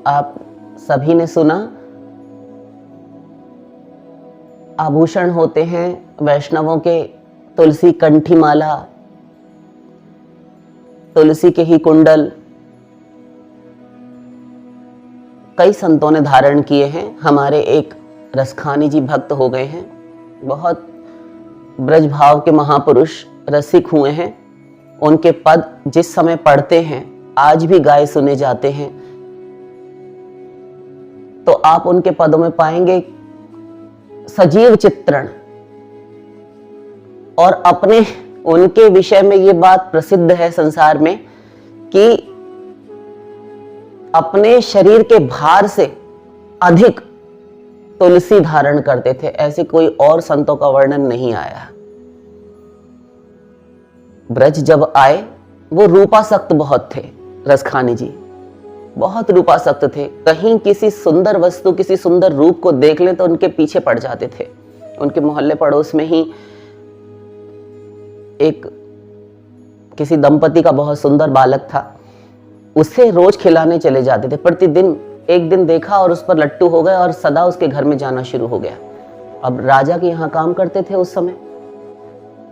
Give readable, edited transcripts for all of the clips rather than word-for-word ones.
आप सभी ने सुना, आभूषण होते हैं वैष्णवों के तुलसी कंठी माला, तुलसी के ही कुंडल कई संतों ने धारण किए हैं। हमारे एक रसखानी जी भक्त हो गए हैं, बहुत ब्रज भाव के महापुरुष रसिक हुए हैं। उनके पद जिस समय पढ़ते हैं आज भी गाए सुने जाते हैं। तो आप उनके पदों में पाएंगे सजीव चित्रण, और अपने उनके विषय में ये बात प्रसिद्ध है संसार में कि अपने शरीर के भार से अधिक तुलसी धारण करते थे। ऐसे कोई और संतों का वर्णन नहीं आया। ब्रज जब आए वो रूपासक्त बहुत थे। रसखानी जी बहुत रूपासक्त थे। कहीं किसी सुंदर वस्तु, किसी सुंदर रूप को देख लें तो उनके पीछे पड़ जाते थे। उनके मोहल्ले पड़ोस में ही एक किसी दंपति का बहुत सुंदर बालक था, उसे रोज खिलाने चले जाते थे प्रतिदिन। एक दिन देखा और उस पर लट्टू हो गए और सदा उसके घर में जाना शुरू हो गया। अब राजा के यहाँ काम करते थे उस समय,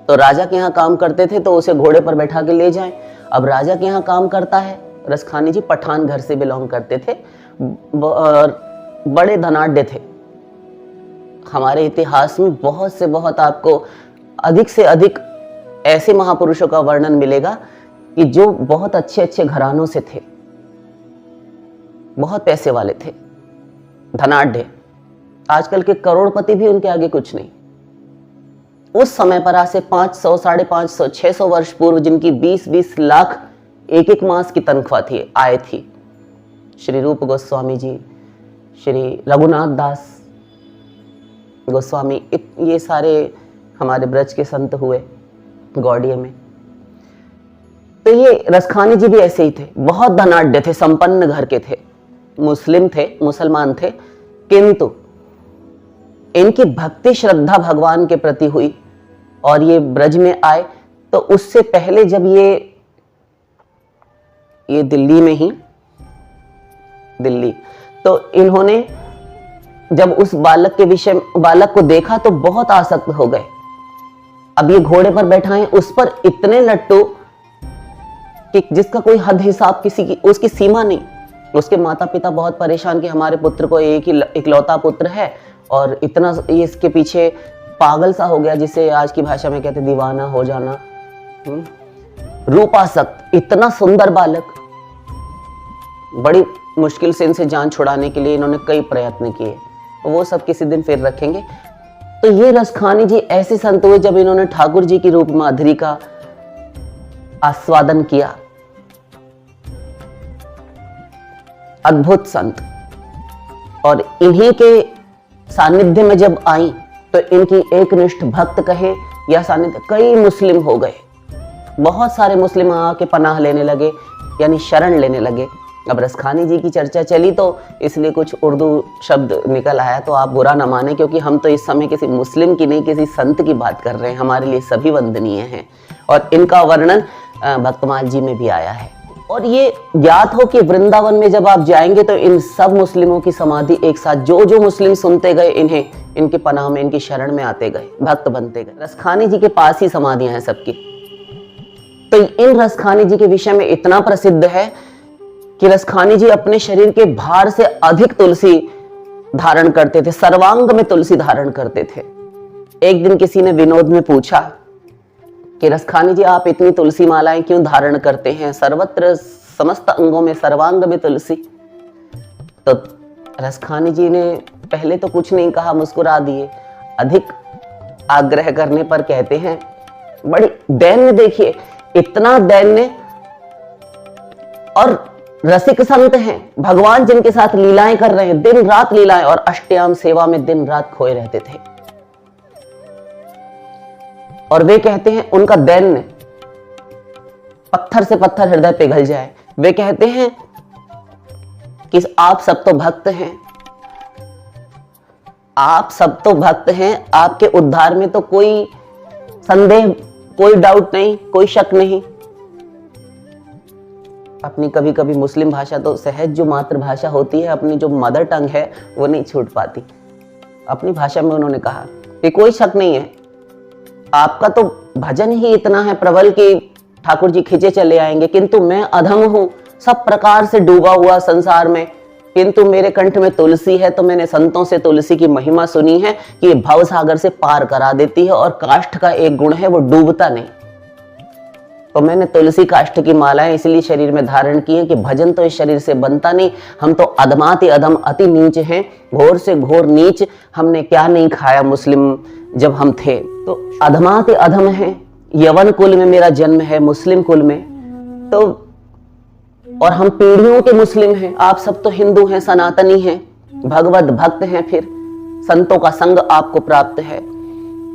तो राजा के यहाँ काम करते थे तो उसे घोड़े पर बैठा के ले जाएं। अब राजा के यहाँ काम करता है। रसखानी जी पठान घर से बिलोंग करते थे और बड़े धनाढ्य थे। हमारे इतिहास में बहुत से बहुत आपको अधिक से अधिक ऐसे महापुरुषों का वर्णन मिलेगा कि जो बहुत अच्छे अच्छे घरानों से थे, बहुत पैसे वाले थे, धनाढ्य। आजकल के करोड़पति भी उनके आगे कुछ नहीं। उस समय पर आज से 500, 550, 600 वर्ष पूर्व जिनकी 20-20 लाख एक एक मास की तनख्वाह थी, आय थी, श्री रूप गोस्वामी जी, श्री रघुनाथ दास गोस्वामी, ये सारे हमारे ब्रज के संत हुए गौड़िया में। तो ये रसखानी जी भी ऐसे ही थे, बहुत धनाढ्य थे, संपन्न घर के थे, मुस्लिम थे, मुसलमान थे, किंतु इनकी भक्ति श्रद्धा भगवान के प्रति हुई और ये ब्रज में आए। तो उससे पहले जब ये दिल्ली में ही, दिल्ली, तो इन्होंने जब उस बालक को देखा तो बहुत आसक्त हो गए। अब ये घोड़े पर बैठा है, उस पर इतने लट्टू कि जिसका कोई हद हिसाब किसी की उसकी सीमा नहीं। उसके माता पिता बहुत परेशान कि हमारे पुत्र को एक ही इकलौता पुत्र है और इतना ये इसके पीछे पागल सा हो गया, जिसे आज की भाषा में कहते दीवाना हो जाना, रूपासक्त, इतना सुंदर बालक। बड़ी मुश्किल से इनसे जान छुड़ाने के लिए इन्होंने कई प्रयत्न किए, वो सब किसी दिन फिर रखेंगे। तो ये रसखानी जी ऐसे संत हुए जब इन्होंने ठाकुर जी की रूप माधुरी का आस्वादन किया। अद्भुत संत। और इन्हीं के सानिध्य में जब आई तो इनकी एकनिष्ठ भक्त कहे या सानिध्य, कई मुस्लिम हो गए। बहुत सारे मुस्लिम आके पनाह लेने लगे, यानी शरण लेने लगे। अब रसखानी जी की चर्चा चली तो इसलिए कुछ उर्दू शब्द निकल आया, तो आप बुरा ना माने, क्योंकि हम तो इस समय किसी मुस्लिम की नहीं, किसी संत की बात कर रहे हैं। हमारे लिए सभी वंदनीय हैं और इनका वर्णन भक्तमाल जी में भी आया है। और ये ज्ञात हो कि वृंदावन में जब आप जाएंगे तो इन सब मुस्लिमों की समाधि एक साथ, जो मुस्लिम सुनते गए इन्हें, इनके पनाह में, इनकी शरण में आते गए, भक्त बनते गए। रसखानी जी के पास ही समाधियां हैं सबकी। तो इन रसखानी जी के विषय में इतना प्रसिद्ध है कि रसखानी जी अपने शरीर के भार से अधिक तुलसी धारण करते थे, सर्वांग में तुलसी धारण करते थे। एक दिन किसी ने विनोद में पूछा कि रसखानी जी आप इतनी तुलसी मालाएं क्यों धारण करते हैं, सर्वत्र समस्त अंगों में सर्वांग में तुलसी। तो रसखानी जी ने पहले तो कुछ नहीं कहा, मुस्कुरा दिए। अधिक आग्रह करने पर कहते हैं, बड़ी दैन्य, देखिए इतना दैन्य, और रसिक संत हैं, भगवान जिनके साथ लीलाएं कर रहे हैं, दिन रात लीलाएं, और अष्टयाम सेवा में दिन रात खोए रहते थे। और वे कहते हैं उनका दैन्य, पत्थर से पत्थर हृदय पिघल जाए। वे कहते हैं कि आप सब तो भक्त हैं, आप सब तो भक्त हैं, आपके उद्धार में तो कोई संदेह, कोई डाउट नहीं, कोई शक नहीं, अपनी कभी कभी मुस्लिम भाषा तो सहज जो मातृभाषा होती है, अपनी जो मदर टंग है वो नहीं छूट पाती। अपनी भाषा में उन्होंने कहा कि कोई शक नहीं है, आपका तो भजन ही इतना है प्रबल कि ठाकुर जी खींचे चले आएंगे, किंतु मैं अधम हूं, सब प्रकार से डूबा हुआ संसार में, किंतु मेरे कंठ में तुलसी है। तो मैंने संतों से तुलसी की महिमा सुनी है कि ये भव सागर से पार करा देती है, और काष्ठ का एक गुण है वो डूबता नहीं। तो मैंने तुलसी काष्ठ की मालाएं इसलिए शरीर में धारण की है कि भजन तो इस शरीर से बनता नहीं, हम तो अधमाति अधम अति नीच हैं, घोर से घोर नीच। हमने क्या नहीं खाया मुस्लिम जब हम थे, तो अधमाति अधम है। यवन कुल में मेरा जन्म है, मुस्लिम कुल में, तो और हम पीढ़ियों के मुस्लिम हैं। आप सब तो हिंदू हैं, सनातनी हैं, भगवत भक्त हैं, फिर संतों का संग आपको प्राप्त है,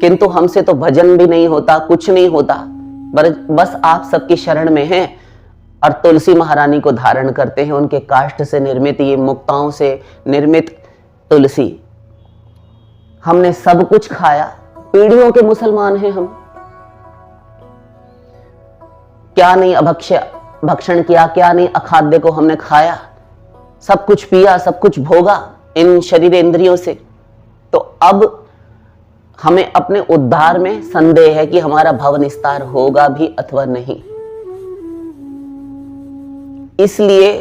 किंतु हमसे तो भजन भी नहीं होता, कुछ नहीं होता, बस आप सबकी शरण में हैं और तुलसी महारानी को धारण करते हैं। उनके काष्ठ से निर्मित, ये मुक्ताओं से निर्मित तुलसी, हमने सब कुछ खाया, पीढ़ियों के मुसलमान हैं हम। क्या नहीं भक्षण किया, क्या नहीं अखाद्य को हमने खाया, सब कुछ पिया, सब कुछ भोगा इन शरीर इंद्रियों से। तो अब हमें अपने उद्धार में संदेह है कि हमारा भव निस्तार होगा भी अथवा नहीं। इसलिए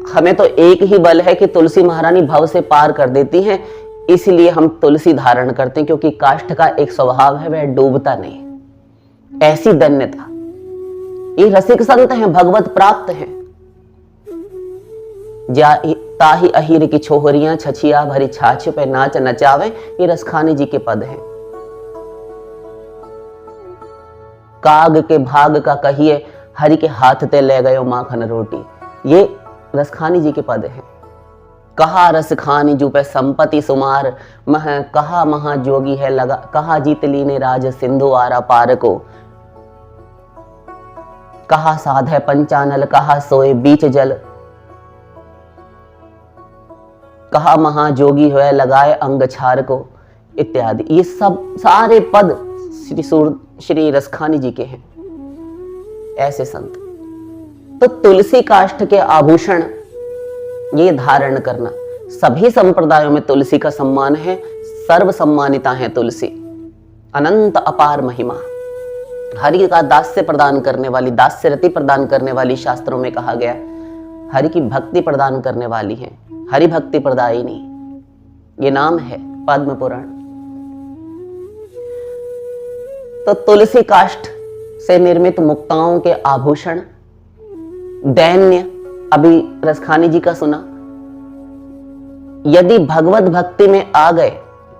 हमें तो एक ही बल है कि तुलसी महारानी भव से पार कर देती हैं, इसलिए हम तुलसी धारण करते हैं, क्योंकि काष्ठ का एक स्वभाव है वह डूबता नहीं। ऐसी धन्यता, ये रसिक संत हैं, भगवत प्राप्त हैं। ताही अहीर की छोहरियां छछिया भरी छाछ पे नाच नचावे, ये रसखानी जी के पद हैं। काग के भाग का कहिए, हरि के हाथ ते ले गयो माखन रोटी, ये रसखानी जी के पद हैं। कहा रसखानी जू पे संपत्ति सुमार, कहा महाजोगी है लगा, कहा जीत लीने राज सिंधु आरा पार को, कहा साध है पंचानल, कहा सोए बीच जल, कहा महाजोगी है लगाए अंग छार को, इत्यादि। ये सब सारे पद श्री रसखानी जी के हैं। ऐसे संत तो तुलसी काष्ठ के आभूषण ये धारण करना, सभी संप्रदायों में तुलसी का सम्मान है, सर्व सम्मानिता है तुलसी, अनंत अपार महिमा, हरि का दास्य प्रदान करने वाली, दास्य रति प्रदान करने वाली, शास्त्रों में कहा गया हरि की भक्ति प्रदान करने वाली है, हरि भक्ति प्रदायिनी, ये नाम है पद्म पुराण। तो तुलसी काष्ठ से निर्मित मुक्ताओं के आभूषण, दैन्य, अभी रसखानी जी का सुना, यदि भगवत भक्ति में आ गए,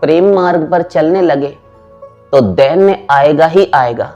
प्रेम मार्ग पर चलने लगे, तो दैन्य आएगा ही आएगा।